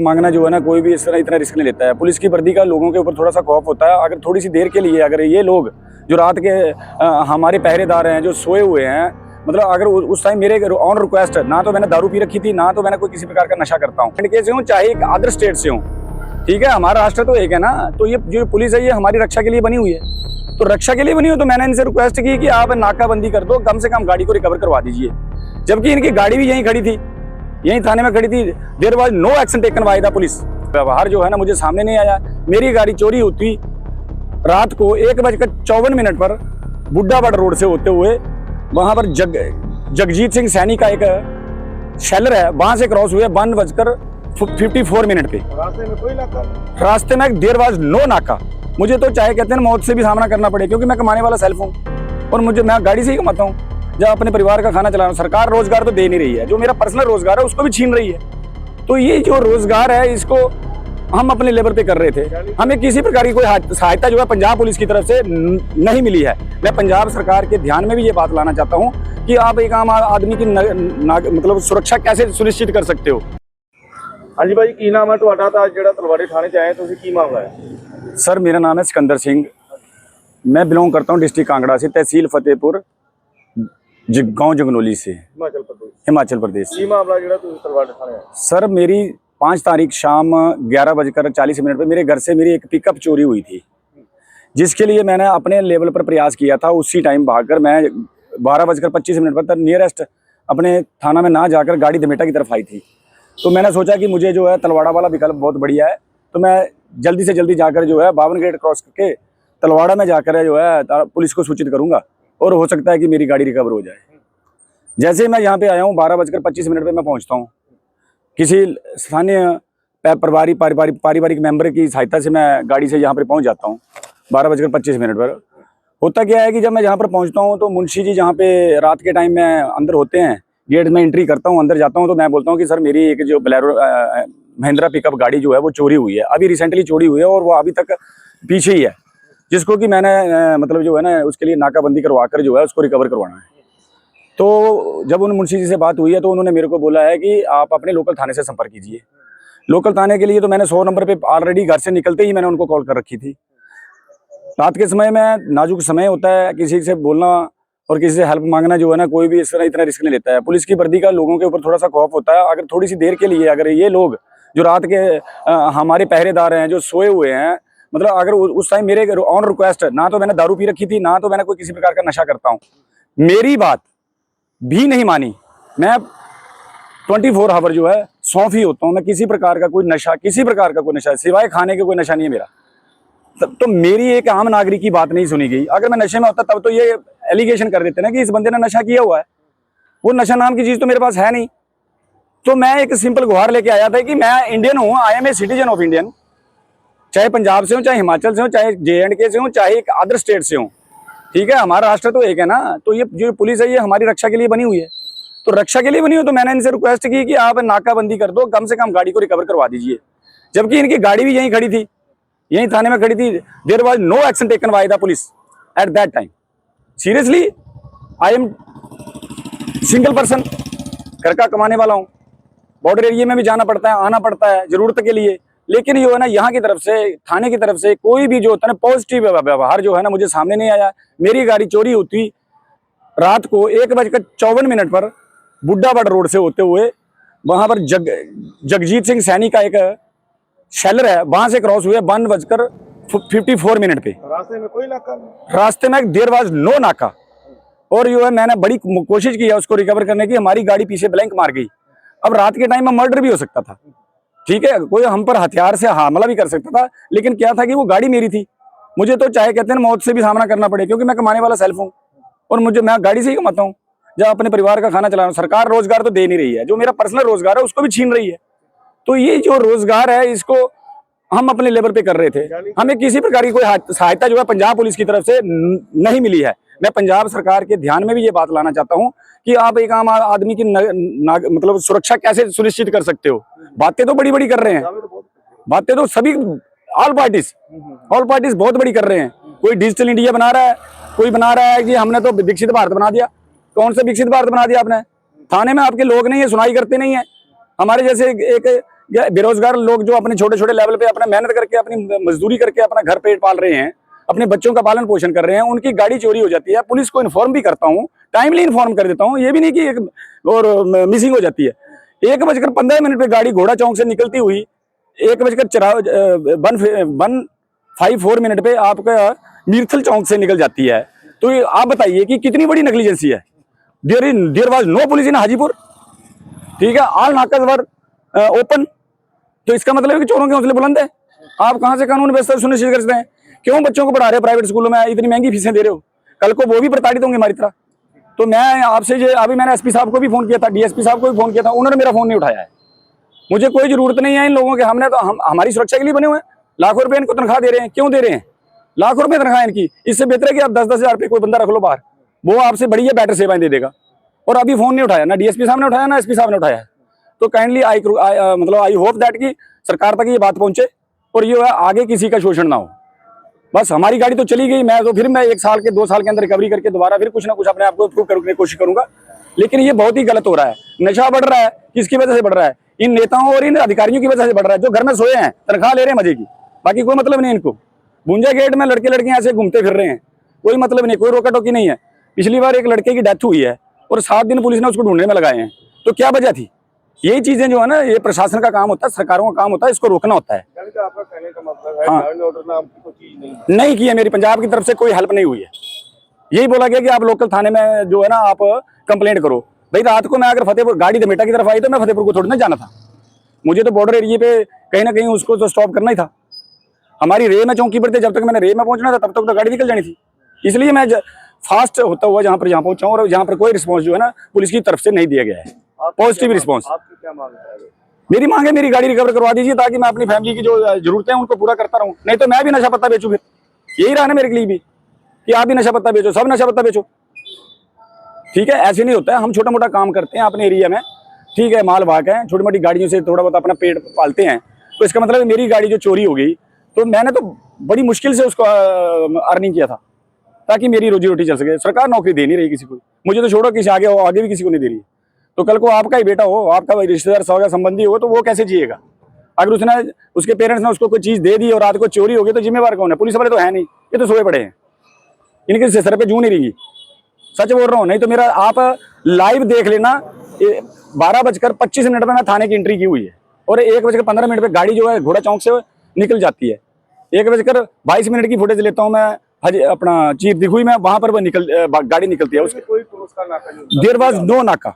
मांगना जो है ना, कोई भी इस तरह इतना रिस्क नहीं लेता है। पुलिस की वर्दी का लोगों के ऊपर थोड़ा सा खौफ होता है। अगर थोड़ी सी देर के लिए अगर ये लोग जो रात के हमारे पहरेदार हैं, जो सोए हुए हैं, मतलब अगर उस टाइम मेरे ऑन रिक्वेस्ट, ना तो मैंने दारू पी रखी थी, ना तो मैंने कोई किसी प्रकार का नशा करता हूँ, इंडिया से हूँ चाहे एक अदर स्टेट से हूँ, ठीक है, हमारा राष्ट्र तो एक है ना। तो ये जो पुलिस है ये हमारी रक्षा के लिए बनी हुई है, तो रक्षा के लिए बनी हो तो मैंने इनसे रिक्वेस्ट की कि आप नाकाबंदी कर दो, कम से कम गाड़ी को रिकवर करवा दीजिए। जबकि इनकी गाड़ी भी यहीं खड़ी थी, यहीं थाने में खड़ी थी। There was no action taken by the police. व्यवहार जो है ना मुझे सामने नहीं आया। मेरी गाड़ी चोरी हुई रात को 1:54 पर बुड्ढाबड़ रोड से होते हुए, वहां पर जगजीत सिंह सैनी का एक शेलर है, वहां से क्रॉस हुए 1:54 पे। रास्ते में कोई नाका? रास्ते में देयर वाज नो नाका। मुझे तो चाहे कहते हैं मौत से भी सामना करना पड़े, क्योंकि मैं कमाने वाला सेल्फ हूँ और मैं गाड़ी से ही कमाता हूँ, जब अपने परिवार का खाना चला रहा हूँ। सरकार रोजगार तो दे नहीं रही है, जो मेरा पर्सनल रोजगार है उसको भी छीन रही है। तो ये जो रोजगार है इसको हम अपने लेवल पे कर रहे थे। हमें किसी प्रकार की कोई सहायता जो है पंजाब पुलिस की तरफ से नहीं मिली है। मैं पंजाब सरकार के ध्यान में भी ये बात लाना चाहता हूँ कि आप एक आम आदमी की मतलब सुरक्षा कैसे सुनिश्चित कर सकते हो। हाँ जी भाई, की नाम है ਤੁਹਾਡਾ ਤਾਂ ਜਿਹੜਾ ਤਲਵਾੜੇ थाने च आए ਤੁਸੀਂ ਕੀ मामला है? सर मेरा नाम है सिकंदर सिंह, मैं बिलोंग करता हूँ डिस्ट्रिक्ट कांगड़ा से, तहसील फतेहपुर, गांव जगनौली से, हिमाचल प्रदेश। की मामला ਜਿਹੜਾ ਤੁਸੀਂ ਤਲਵਾੜੇ थाने आए? सर मेरी 5 तारीख शाम 11:40 पर मेरे घर से मेरी एक पिकअप चोरी हुई थी, जिसके लिए मैंने अपने लेवल पर प्रयास किया था। उसी टाइम भागकर मैं 12:25 पर नियरेस्ट अपने थाना में ना जाकर गाड़ी दमेटा की तरफ आई थी। तो मैंने सोचा कि मुझे जो है तलवाड़ा वाला विकल्प बहुत बढ़िया है, तो मैं जल्दी से जल्दी जाकर जो है 52 गेट क्रॉस करके तलवाड़ा में जाकर जो है पुलिस को सूचित करूंगा और हो सकता है कि मेरी गाड़ी रिकवर हो जाए। जैसे ही मैं यहाँ पे आया हूँ 12:25 पर मैं पहुँचता हूँ। किसी स्थानीय पारिवारिक मेंबर की सहायता से मैं गाड़ी से यहाँ पर पहुँच जाता हूँ 12:25 पर। होता क्या है कि जब मैं यहाँ पर पहुँचता हूँ तो मुंशी जी जहाँ पे रात के टाइम में अंदर होते हैं, गेट में एंट्री करता हूँ, अंदर जाता हूँ, तो मैं बोलता हूँ कि सर मेरी एक जो बोलेरो महिंद्रा पिकअप गाड़ी जो है वो चोरी हुई है, अभी रिसेंटली चोरी हुई है और वो अभी तक पीछे ही है, जिसको कि मैंने मतलब जो है ना उसके लिए नाकाबंदी करवा कर जो है उसको रिकवर करवाना है। तो जब उन मुंशी जी से बात हुई है तो उन्होंने मेरे को बोला है कि आप अपने लोकल थाने से संपर्क कीजिए। लोकल थाने के लिए तो मैंने 100 नंबर पे ऑलरेडी घर से निकलते ही मैंने उनको कॉल कर रखी थी। रात के समय में नाजुक समय होता है, किसी से बोलना और किसी से हेल्प मांगना जो है ना, कोई भी इस तरह इतना रिस्क नहीं लेता है। पुलिस की वर्दी का लोगों के ऊपर थोड़ा सा खौफ होता है। अगर थोड़ी सी देर के लिए अगर ये लोग जो रात के हमारे पहरेदार हैं, जो सोए हुए हैं, मतलब अगर उस टाइम मेरे ऑन रिक्वेस्ट, ना तो मैंने दारू पी रखी थी, ना तो मैंने कोई किसी प्रकार का नशा करता हूँ, मेरी बात भी नहीं मानी, मैं 24 आवर जो है सौंफ ही होता हूँ। मैं किसी प्रकार का कोई नशा सिवाय खाने के कोई नशा नहीं है मेरा। तो मेरी एक आम नागरिक की बात नहीं सुनी गई। अगर मैं नशे में होता तब तो ये एलिगेशन कर देते ना कि इस बंदे ने नशा किया हुआ है, वो नशा नाम की चीज तो मेरे पास है नहीं। तो मैं एक सिंपल गुहार लेके आया था कि मैं इंडियन हूँ, I am a citizen of Indian, चाहे पंजाब से हूँ, चाहे हिमाचल से हूँ, चाहे JNK से हूँ, चाहे एक अदर स्टेट से हूँ, ठीक है, हमारा राष्ट्र तो एक है ना। तो ये जो पुलिस है ये हमारी रक्षा के लिए बनी हुई है, तो रक्षा के लिए बनी हो तो मैंने इनसे रिक्वेस्ट की कि आप नाकाबंदी कर दो, कम से कम गाड़ी को रिकवर करवा दीजिए। जबकि इनकी गाड़ी भी यहीं खड़ी थी, यहीं थाने में खड़ी थी। There was no action taken by the police at that time. Seriously I am single person, घर का कमाने वाला हूँ, बॉर्डर एरिया में भी जाना पड़ता है, आना पड़ता है जरूरत के लिए, लेकिन जो है ना यहाँ की तरफ से, थाने की तरफ से कोई भी जो होता है ना पॉजिटिव व्यवहार जो है ना मुझे सामने नहीं आया। मेरी गाड़ी चोरी हुई रात को 1:54 पर बुड्ढाबड़ रोड से होते हुए, वहां पर जगजीत सिंह सैनी का एक शेलर है, वहां से क्रॉस हुए 1:54 पे। रास्ते में कोई नाका? रास्ते में देयर वाज नो नाका। और जो है मैंने बड़ी कोशिश की है उसको रिकवर करने की, हमारी गाड़ी पीछे ब्लैंक मार गई। अब रात के टाइम में मर्डर भी हो सकता था, ठीक है, कोई हम पर हथियार से हमला भी कर सकता था, लेकिन क्या था कि वो गाड़ी मेरी थी। मुझे तो चाहे कहते हैं मौत से भी सामना करना पड़े, क्योंकि मैं कमाने वाला सेल्फ हूँ और मैं गाड़ी से ही कमाता हूँ, जब अपने परिवार का खाना चला रहा हूँ। सरकार रोजगार तो दे नहीं रही है, जो मेरा पर्सनल रोजगार है उसको भी छीन रही है। तो ये जो रोजगार है इसको हम अपने लेवल पे कर रहे थे। हमें किसी प्रकार की कोई सहायता जो है पंजाब पुलिस की तरफ से नहीं मिली है। मैं पंजाब सरकार के ध्यान में भी ये बात लाना चाहता हूँ कि आप एक आम आदमी की मतलब सुरक्षा कैसे सुनिश्चित कर सकते हो। बातें तो बड़ी बड़ी कर रहे हैं, बातें तो सभी ऑल पार्टीज बहुत बड़ी कर रहे हैं। कोई डिजिटल इंडिया बना रहा है, कोई बना रहा है कि हमने तो विकसित भारत बना दिया। कौन सा विकसित भारत बना दिया आपने? थाने में आपके लोग नहीं है, सुनाई करते नहीं है। हमारे जैसे एक बेरोजगार लोग जो अपने छोटे छोटे लेवल पे अपना मेहनत करके अपनी मजदूरी करके अपना घर पेट पाल रहे हैं, अपने बच्चों का पालन पोषण कर रहे हैं, उनकी गाड़ी चोरी हो जाती है। पुलिस को इन्फॉर्म भी करता हूँ, टाइमली इन्फॉर्म कर देता हूँ, ये भी नहीं कि और मिसिंग हो जाती है। 1:15 पे गाड़ी घोड़ा चौक से निकलती हुई 1:54 पे आपका मीरथल चौक से निकल जाती है। तो आप बताइए कि कितनी बड़ी नेग्लिजेंसी है। देयर वाज नो पुलिस इन हाजीपुर, ठीक है, ऑल नाकाज वर ओपन। तो इसका मतलब है कि चोरों के हौसले बुलंद है। आप कहां से कानून व्यवस्था सुनिश्चित करते हैं? क्यों बच्चों को पढ़ा रहे प्राइवेट स्कूलों में, इतनी महंगी फीसें दे रहे हो? कल को वो भी प्रताड़ित होंगे हमारी तरह। तो मैं आपसे अभी मैंने एसपी साहब को भी फोन किया था, डीएसपी साहब को भी फोन किया था, उन्होंने मेरा फोन नहीं उठाया है। मुझे कोई जरूरत नहीं है इन लोगों के, हमने तो हमारी सुरक्षा के लिए बने हुए हैं। लाखों रुपए इनको तनख्वाह दे रहे हैं, क्यों दे रहे हैं? लाखों रुपए तनख्वाह इनकी। इससे बेहतर है कि आप 10-10 हजार रुपये कोई बंदा रख लो बाहर, वो आपसे बढ़िया बेटर सेवाएं दे देगा। और अभी फोन नहीं उठाया, ना डीएसपी साहब ने उठाया, ना एसपी साहब ने उठाया। तो काइंडली आई होप दैट कि सरकार तक ये बात पहुंचे और ये आगे किसी का शोषण ना हो। बस हमारी गाड़ी तो चली गई, मैं 1 साल के 2 साल के अंदर रिकवरी करके दोबारा फिर कुछ ना कुछ अपने आप को प्रूव करने की कोशिश करूंगा। लेकिन ये बहुत ही गलत हो रहा है। नशा बढ़ रहा है, किसकी वजह से बढ़ रहा है? इन नेताओं और इन अधिकारियों की वजह से बढ़ रहा है, जो घर में सोए हैं, तनख्वाह ले रहे हैं मजे की, बाकी कोई मतलब नहीं इनको। भुंजा गेट में लड़के लड़कियां ऐसे घूमते फिर रहे हैं, कोई मतलब नहीं, कोई रोका टोकी नहीं है। पिछली बार एक लड़के की डेथ हुई है और 7 दिन पुलिस ने उसको ढूंढने में लगाए हैं। तो क्या वजह थी? यही चीजें जो है ना, ये प्रशासन का काम होता है, सरकारों का काम होता है, इसको रोकना होता है। आपका कहने का मतलब है हाँ। लॉ एंड ऑर्डर नाम की कोई चीज नहीं की है, मेरी पंजाब की तरफ से कोई हेल्प नहीं हुई है। यही बोला गया कि आप लोकल थाने में जो है ना आप कंप्लेंट करो। भाई रात को मैं अगर फतेहपुर गाड़ी दमेटा की तरफ आई तो मैं फतेहपुर को थोड़ी ना जाना था, मुझे तो बॉर्डर एरिया पे कहीं ना कहीं उसको तो स्टॉप करना ही था। हमारी रे में चौकी पर थे, जब तक मैंने रे में पहुंचना था तब तक तो गाड़ी निकल जानी थी। इसलिए मैं फास्ट होता हुआ जहां पहुंचा हूं, और जहां पर कोई रिस्पॉन्स जो है ना पुलिस की तरफ से नहीं दिया गया है, पॉजिटिव रिस्पॉन्स। आपकी क्या मांग है? मेरी मांग है मेरी गाड़ी रिकवर करवा दीजिए, ताकि मैं अपनी फैमिली की जो जरूरतें हैं उनको पूरा करता रहूं। नहीं तो मैं भी नशा पत्ता बेचूं, फिर यही रहा ना मेरे लिए भी कि आप भी नशा पत्ता बेचो, सब नशा पत्ता बेचो, ठीक है। ऐसे नहीं होता है, हम छोटा मोटा काम करते हैं अपने एरिया में, ठीक है, माल भाग है, छोटी मोटी गाड़ियों से थोड़ा बहुत अपना पेट पालते हैं। तो इसका मतलब मेरी गाड़ी जो चोरी हो गई तो मैंने तो बड़ी मुश्किल से उसको अर्निंग किया था ताकि मेरी रोजी रोटी चल सके। सरकार नौकरी दे नहीं रही किसी को, मुझे तो छोड़ो किसी आगे भी किसी को नहीं दे रही। तो कल को आपका ही बेटा हो, आपका रिश्तेदार सगा संबंधी हो, तो वो कैसे जिएगा? अगर उसके पेरेंट्स ने उसको कोई चीज दे दी और रात को चोरी हो गई तो जिम्मेवार कौन है? पुलिस वाले तो है नहीं, ये तो सोए पड़े हैं, इनके सर पे जूं नहीं रहेगी। सच बोल रहा हूँ, नहीं तो मेरा आप लाइव देख लेना। 12:25 पे मैं थाने की एंट्री की हुई है और 1:15 पे गाड़ी जो है घोड़ा चौक से निकल जाती है। 1:22 की फुटेज लेता हूँ मैं अपना चीर दिखुई में, वहां पर वो गाड़ी निकलती है। उसके कोई पुलिस का नाका नहीं, देयर वाज नो नाका।